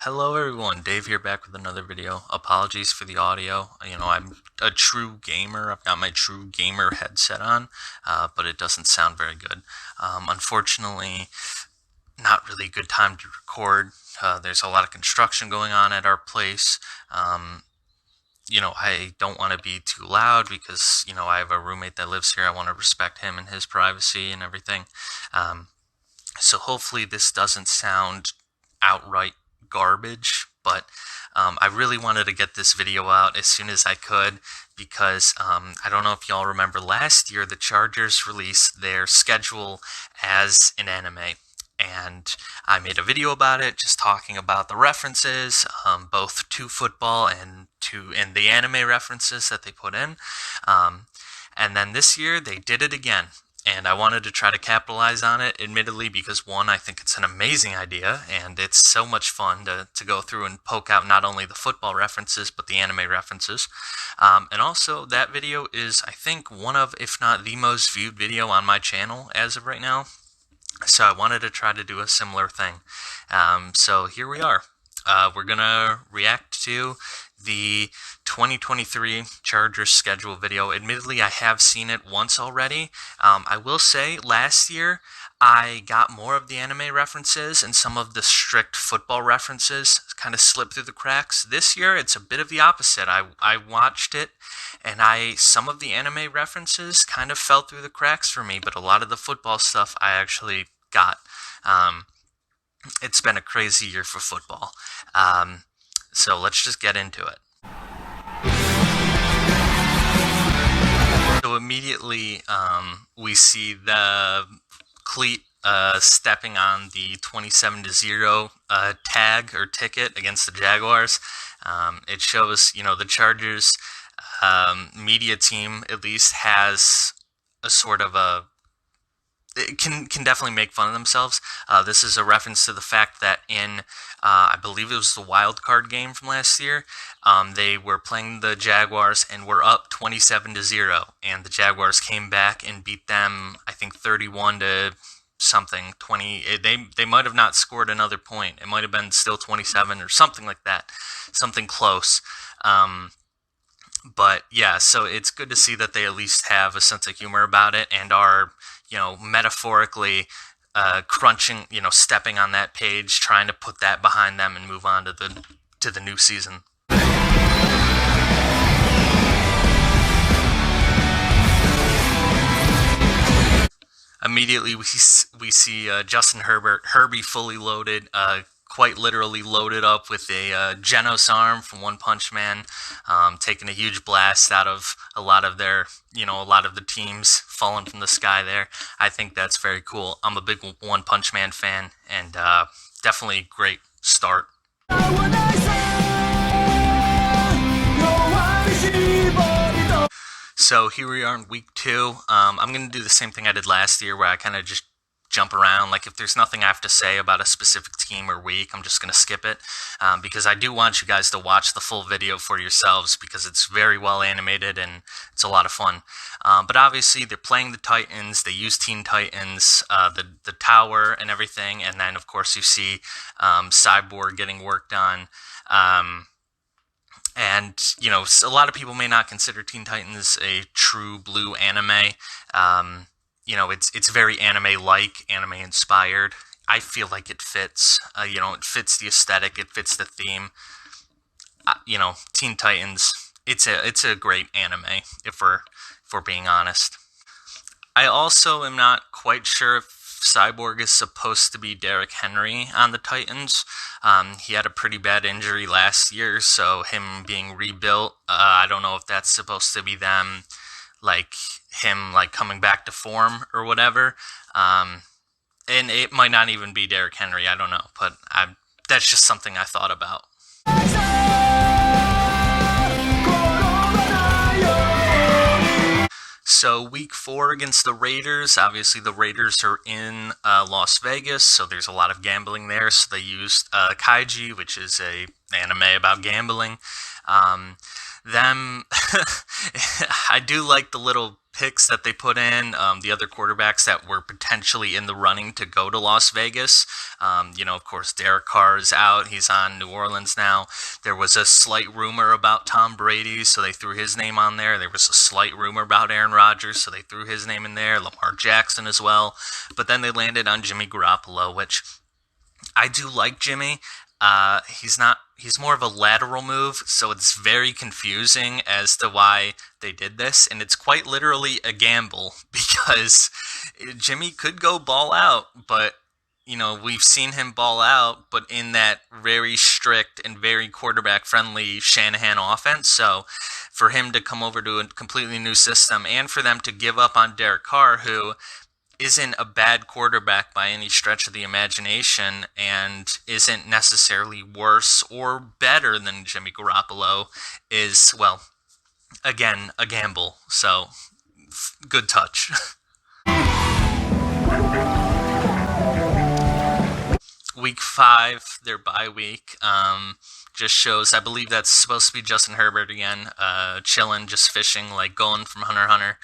Hello everyone, Dave here back with another video. Apologies for the audio. I'm a true gamer. I've got my true gamer headset on, but it doesn't sound very good. Unfortunately, not really a good time to record. There's a lot of construction going on at our place. I don't want to be too loud because, I have a roommate that lives here. I want to respect him and his privacy and everything. So hopefully this doesn't sound outright garbage, but I really wanted to get this video out as soon as I could because I don't know if y'all remember last year the Chargers released their schedule as an anime, and I made a video about it just talking about the references, both to football and the anime references that they put in. And then this year they did it again. And I wanted to try to capitalize on it, admittedly, because one, I think it's an amazing idea, and it's so much fun to go through and poke out not only the football references, but the anime references. And also, that video is, I think, one of, if not the most viewed video on my channel as of right now. So I wanted to try to do a similar thing. So here we are. We're going to react to the 2023 Chargers schedule video. Admittedly, I have seen it once already. I will say, last year, I got more of the anime references and some of the strict football references kind of slipped through the cracks. This year, it's a bit of the opposite. I watched it, and some of the anime references kind of fell through the cracks for me, but a lot of the football stuff I actually got. It's been a crazy year for football. So let's just get into it. So immediately we see the cleat stepping on the 27-0 tag or ticket against the Jaguars. It shows, the Chargers media team at least has a sort of it can definitely make fun of themselves. This is a reference to the fact that in, I believe it was the wild card game from last year, they were playing the Jaguars and were up 27-0, and the Jaguars came back and beat them, I think 31 to something, 20. They might have not scored another point. It might have been still 27 or something like that, something close. But yeah, so it's good to see that they at least have a sense of humor about it and are, metaphorically crunching, stepping on that page, trying to put that behind them and move on to the new season. Immediately we see Justin Herbie fully loaded, quite literally loaded up with a Genos arm from One Punch Man, taking a huge blast out of a lot of their, a lot of the teams falling from the sky there. I think that's very cool. I'm a big One Punch Man fan, and definitely a great start. So here we are in week 2. I'm going to do the same thing I did last year where I kind of just jump around. Like if there's nothing I have to say about a specific team or week, I'm just going to skip it because I do want you guys to watch the full video for yourselves because it's very well animated and it's a lot of fun. But obviously they're playing the Titans. They use Teen Titans, the tower and everything. And then of course you see Cyborg getting worked on. And, a lot of people may not consider Teen Titans a true blue anime. It's very anime-like, anime-inspired. I feel like it fits. It fits the aesthetic, it fits the theme. Teen Titans, it's a great anime, if we're being honest. I also am not quite sure if Cyborg is supposed to be Derrick Henry on the Titans. He had a pretty bad injury last year, so him being rebuilt, I don't know if that's supposed to be them, him coming back to form or whatever. And it might not even be Derrick Henry, I don't know, but that's just something I thought about. So week 4 against the Raiders, obviously the Raiders are in Las Vegas, so there's a lot of gambling there, so they used Kaiji, which is an anime about gambling. I do like the little picks that they put in, the other quarterbacks that were potentially in the running to go to Las Vegas. Of course, Derek Carr is out. He's on New Orleans now. There was a slight rumor about Tom Brady, so they threw his name on there. There was a slight rumor about Aaron Rodgers, so they threw his name in there. Lamar Jackson as well. But then they landed on Jimmy Garoppolo, which I do like Jimmy. He's more of a lateral move, so it's very confusing as to why they did this, and it's quite literally a gamble because Jimmy could go ball out, but we've seen him ball out, but in that very strict and very quarterback friendly Shanahan offense. So for him to come over to a completely new system and for them to give up on Derek Carr, who isn't a bad quarterback by any stretch of the imagination and isn't necessarily worse or better than Jimmy Garoppolo, is, well, again, a gamble. So, good touch. Week 5, their bye week, just shows, I believe that's supposed to be Justin Herbert again, chilling, just fishing, like going from Hunter x Hunter.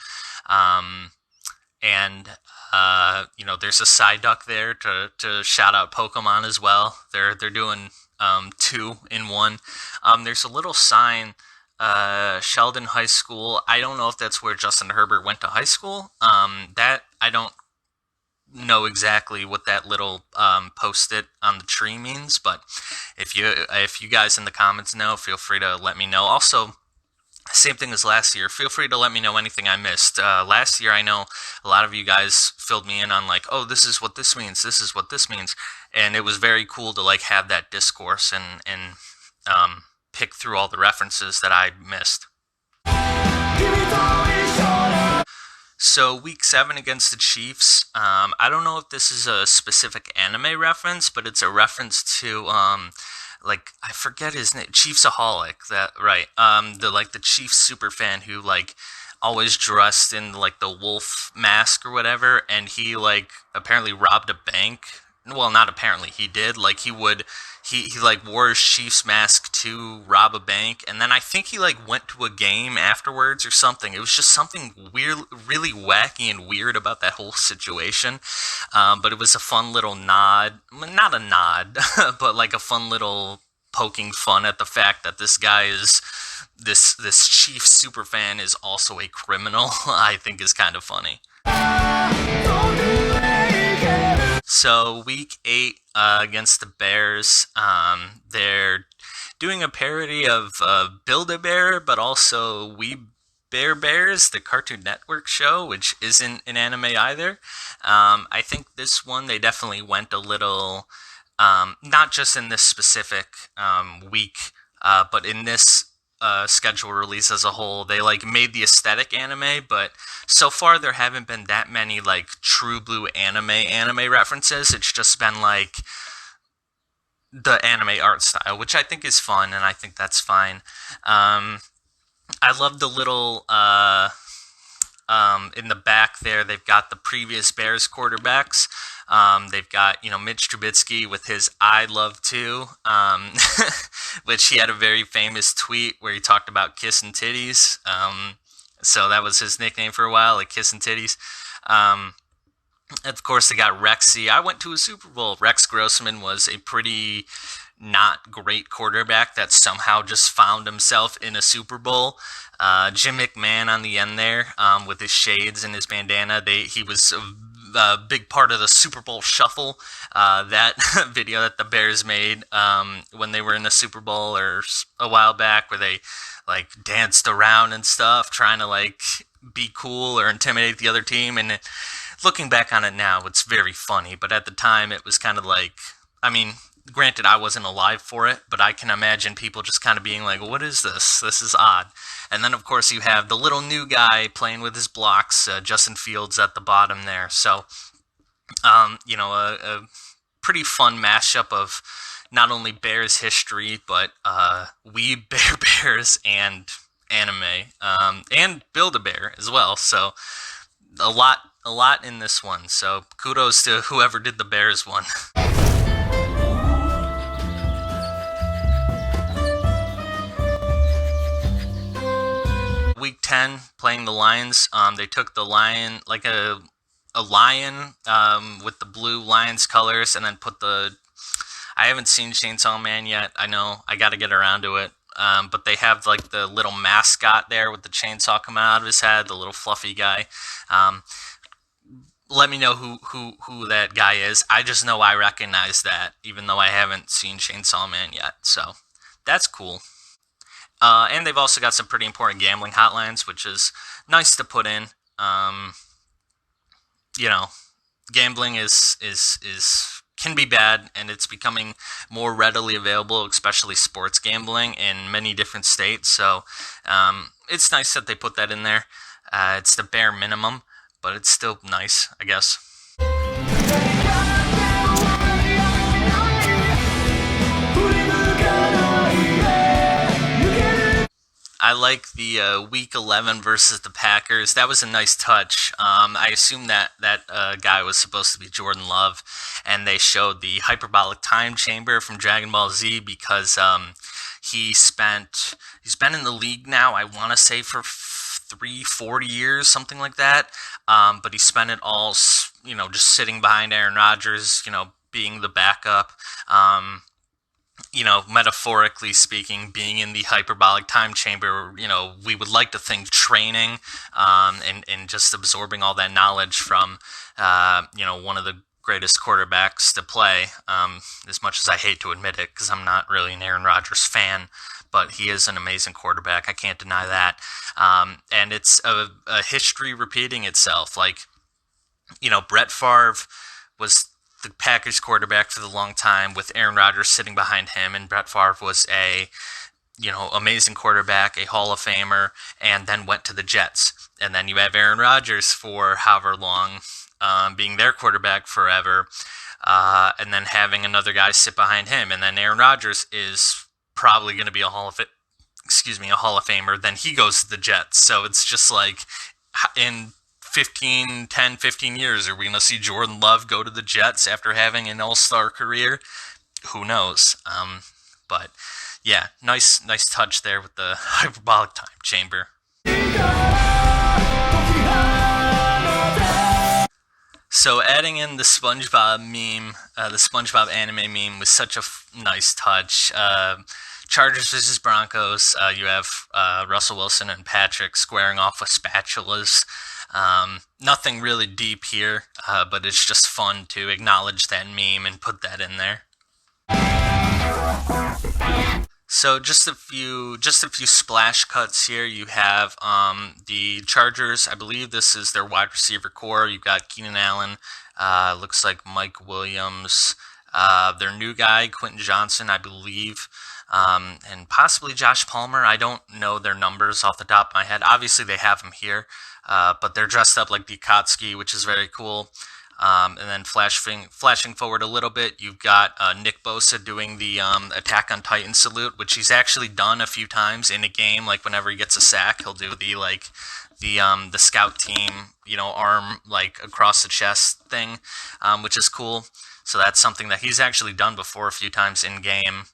There's a Psyduck there to shout out Pokemon as well. They're doing 2 in 1. There's a little sign, Sheldon High School. I don't know if that's where Justin Herbert went to high school. That I don't know exactly what that little post-it on the tree means, but if you guys in the comments know, feel free to let me know. Also, same thing as last year. Feel free to let me know anything I missed. Last year, I know a lot of you guys filled me in on like, oh, this is what this means. This is what this means, and it was very cool to like have that discourse and pick through all the references that I missed. So week 7 against the Chiefs. I don't know if this is a specific anime reference, but it's a reference to I forget his name, Chiefsaholic. That right? The Chiefs super fan who like always dressed in like the wolf mask or whatever, and he like apparently robbed a bank. Well, not apparently, he did. Like he like wore his Chiefs mask to rob a bank, and then I think he like went to a game afterwards or something. It was just something weird, really wacky and weird about that whole situation. But it was a fun little nod, not a nod, but like a fun little poking fun at the fact that this guy is this Chiefs superfan is also a criminal. I think is kind of funny. So week 8 against the Bears, they're doing a parody of Build-A-Bear, but also We Bear Bears, the Cartoon Network show, which isn't an anime either. I think this one they definitely went a little, not just in this specific week, but in this schedule release as a whole, they like made the aesthetic anime, but so far there haven't been that many like true blue anime references. It's just been like the anime art style, which I think is fun, and I think that's fine. I love the little in the back there, they've got the previous Bears quarterbacks. They've got, Mitch Trubisky with his I love to, which he had a very famous tweet where he talked about kissing titties. So that was his nickname for a while, like kissing titties. Of course, they got Rexy. I went to a Super Bowl. Rex Grossman was a pretty not great quarterback that somehow just found himself in a Super Bowl. Jim McMahon on the end there, with his shades and his bandana. He was a big part of the Super Bowl shuffle, that video that the Bears made when they were in the Super Bowl or a while back, where they like danced around and stuff, trying to like be cool or intimidate the other team. And looking back on it now, it's very funny, but at the time it was kind of like, I mean, granted, I wasn't alive for it, but I can imagine people just kind of being like, what is this? This is odd. And then, of course, you have the little new guy playing with his blocks, Justin Fields at the bottom there. So, a pretty fun mashup of not only Bears history, but We Bear Bears and anime, and Build-A-Bear as well. So, a lot in this one. So, kudos to whoever did the Bears one. Week 10 playing the Lions. They took the lion, like a lion with the blue Lions colors, and then put the. I haven't seen Chainsaw Man yet. I know I got to get around to it. But they have like the little mascot there with the chainsaw coming out of his head, the little fluffy guy. Um, Let me know who that guy is. I just know I recognize that, even though I haven't seen Chainsaw Man yet. So that's cool. And they've also got some pretty important gambling hotlines, which is nice to put in. Um, you know, gambling is can be bad, and it's becoming more readily available, especially sports gambling in many different states. So it's nice that they put that in there. It's the bare minimum, but it's still nice, I guess. I like the Week 11 versus the Packers. That was a nice touch. I assume that guy was supposed to be Jordan Love, and they showed the hyperbolic time chamber from Dragon Ball Z because he's been in the league now. I want to say for 3-4 years, something like that. But he spent it all, just sitting behind Aaron Rodgers, being the backup. Metaphorically speaking, being in the hyperbolic time chamber, we would like to think training, and just absorbing all that knowledge from, one of the greatest quarterbacks to play, as much as I hate to admit it, because I'm not really an Aaron Rodgers fan, but he is an amazing quarterback. I can't deny that. And it's a history repeating itself. Like, Brett Favre was the Packers quarterback for the long time with Aaron Rodgers sitting behind him, and Brett Favre was a amazing quarterback, a Hall of Famer, and then went to the Jets. And then you have Aaron Rodgers for however long, being their quarterback forever, and then having another guy sit behind him, and then Aaron Rodgers is probably going to be a Hall of Famer. Then he goes to the Jets. So it's just like in 15 years, are we going to see Jordan Love go to the Jets after having an all-star career? Who knows? But yeah, nice touch there with the hyperbolic time chamber. So adding in the SpongeBob meme, the SpongeBob anime meme was such a nice touch. Chargers versus Broncos. You have Russell Wilson and Patrick squaring off with spatulas. Nothing really deep here, but it's just fun to acknowledge that meme and put that in there. So just a few splash cuts here. You have the Chargers. I believe this is their wide receiver core. You've got Keenan Allen. Looks like Mike Williams. Their new guy, Quentin Johnson, I believe. And possibly Josh Palmer. I don't know their numbers off the top of my head. Obviously, they have them here, but they're dressed up like Bukowski, which is very cool. And then flashing forward a little bit, you've got Nick Bosa doing the Attack on Titan salute, which he's actually done a few times in a game. Like whenever he gets a sack, he'll do the scout team, arm like across the chest thing, which is cool. So that's something that he's actually done before a few times in game.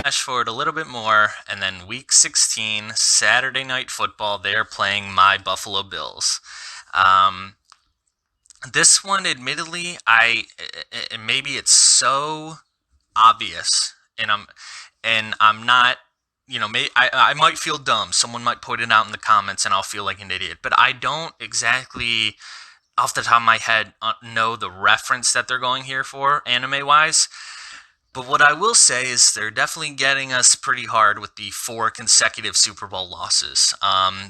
Flash forward a little bit more, and then Week 16, Saturday Night Football, they're playing my Buffalo Bills. This one, admittedly, maybe it's so obvious, and I'm not. I might feel dumb. Someone might point it out in the comments, and I'll feel like an idiot. But I don't exactly, off the top of my head, know the reference that they're going here for, anime-wise. But what I will say is they're definitely getting us pretty hard with the 4 consecutive Super Bowl losses.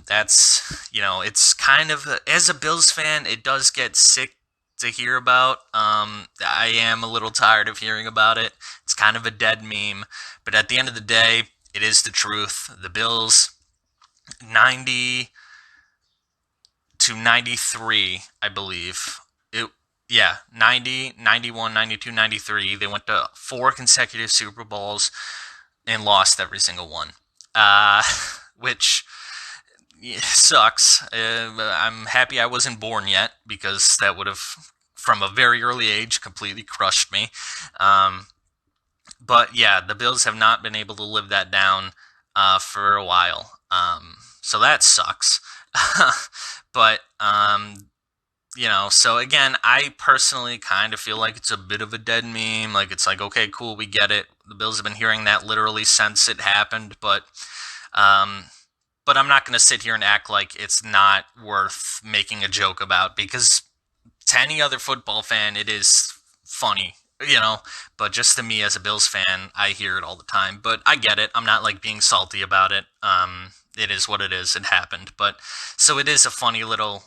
That's, it's kind of, as a Bills fan, it does get sick to hear about. I am a little tired of hearing about it. It's kind of a dead meme. But at the end of the day, it is the truth. The Bills, 90 to 93, I believe. 90, 91, 92, 93. They went to 4 consecutive Super Bowls and lost every single one, which sucks. I'm happy I wasn't born yet, because that would have, from a very early age, completely crushed me. But yeah, the Bills have not been able to live that down for a while. So that sucks. But so again, I personally kind of feel like it's a bit of a dead meme. Like it's like, okay, cool, we get it. The Bills have been hearing that literally since it happened, um, but I'm not going to sit here and act like it's not worth making a joke about because to any other football fan, it is funny, But just to me as a Bills fan, I hear it all the time. But I get it. I'm not like being salty about it. It is what it is. It happened. But so it is a funny little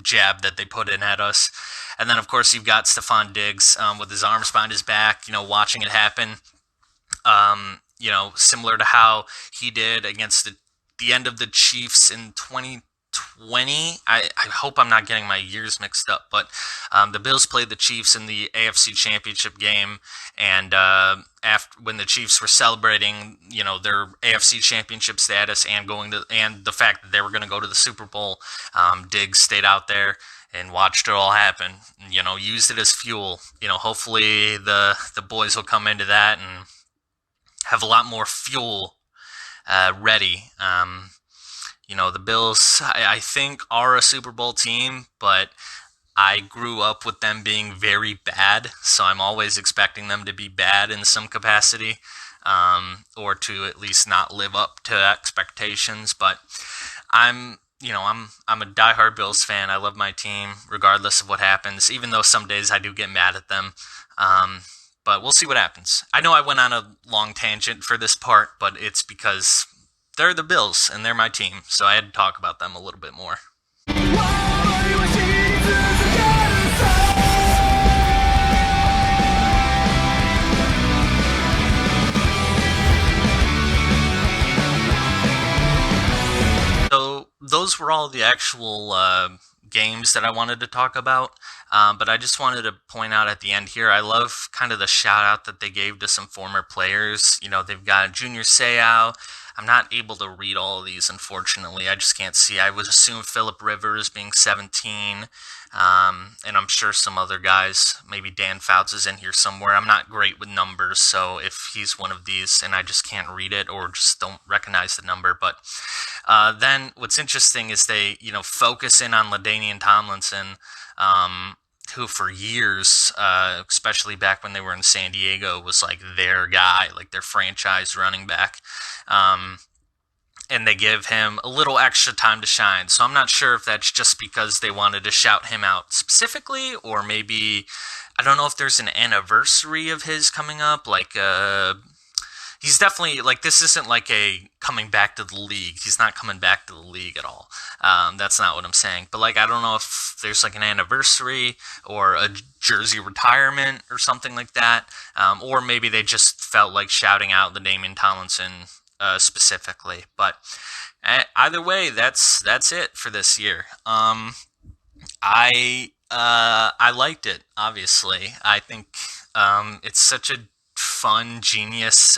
jab that they put in at us. And then of course you've got Stephon Diggs with his arms behind his back, watching it happen. Similar to how he did against the end of the Chiefs in 2020. I hope I'm not getting my years mixed up, but the Bills played the Chiefs in the AFC Championship game, and after when the Chiefs were celebrating, their AFC Championship status and and the fact that they were going to go to the Super Bowl, Diggs stayed out there and watched it all happen. Used it as fuel. Hopefully the boys will come into that and have a lot more fuel ready. The Bills, I think, are a Super Bowl team, but I grew up with them being very bad, so I'm always expecting them to be bad in some capacity, or to at least not live up to expectations. But I'm a diehard Bills fan. I love my team, regardless of what happens. Even though some days I do get mad at them. But we'll see what happens. I know I went on a long tangent for this part, but it's because they're the Bills and they're my team, so I had to talk about them a little bit more. So those were all the actual games that I wanted to talk about. But I just wanted to point out at the end here, I love kind of the shout out that they gave to some former players. They've got Junior Seau. I'm not able to read all of these, unfortunately. I just can't see. I would assume Philip Rivers being 17, and I'm sure some other guys. Maybe Dan Fouts is in here somewhere. I'm not great with numbers, so if he's one of these and I just can't read it or just don't recognize the number. But then what's interesting is they, focus in on LaDainian Tomlinson, who for years, especially back when they were in San Diego, was like their guy, like their franchise running back. And they give him a little extra time to shine. So I'm not sure if that's just because they wanted to shout him out specifically, or maybe, I don't know if there's an anniversary of his coming up, like he's definitely, like, this isn't like a coming back to the league. He's not coming back to the league at all. That's not what I'm saying. But, like, I don't know if there's, like, an anniversary or a jersey retirement or something like that. Or maybe they just felt like shouting out the Damian Tomlinson specifically. But either way, that's it for this year. I liked it, obviously. I think it's such a fun, genius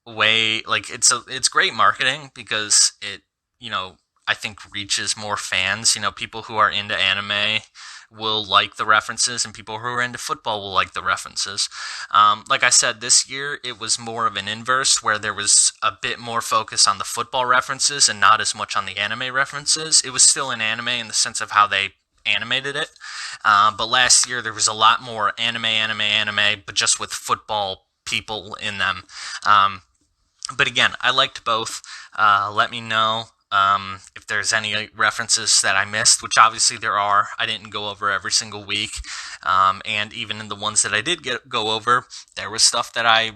way. Like it's great marketing because it, I think reaches more fans. People who are into anime will like the references, and people who are into football will like the references. Like I said, this year it was more of an inverse, where there was a bit more focus on the football references and not as much on the anime references. It was still an anime in the sense of how they animated it, but last year there was a lot more anime, but just with football people in them. But again, I liked both. Let me know if there's any references that I missed, which obviously there are. I didn't go over every single week, and even in the ones that I did go over, there was stuff that I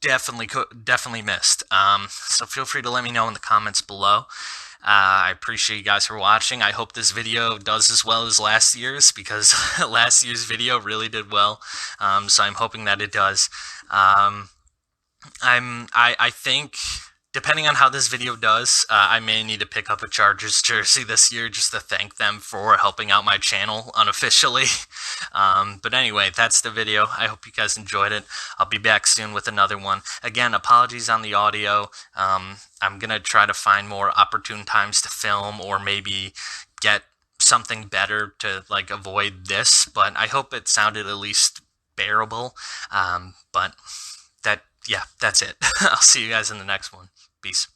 definitely missed. So feel free to let me know in the comments below. I appreciate you guys for watching. I hope this video does as well as last year's, because last year's video really did well. So I'm hoping that it does. I think, depending on how this video does, I may need to pick up a Chargers jersey this year just to thank them for helping out my channel unofficially. But anyway, that's the video. I hope you guys enjoyed it. I'll be back soon with another one. Again, apologies on the audio. I'm going to try to find more opportune times to film, or maybe get something better to like avoid this, but I hope it sounded at least bearable. But that, yeah, that's it. I'll see you guys in the next one. Peace.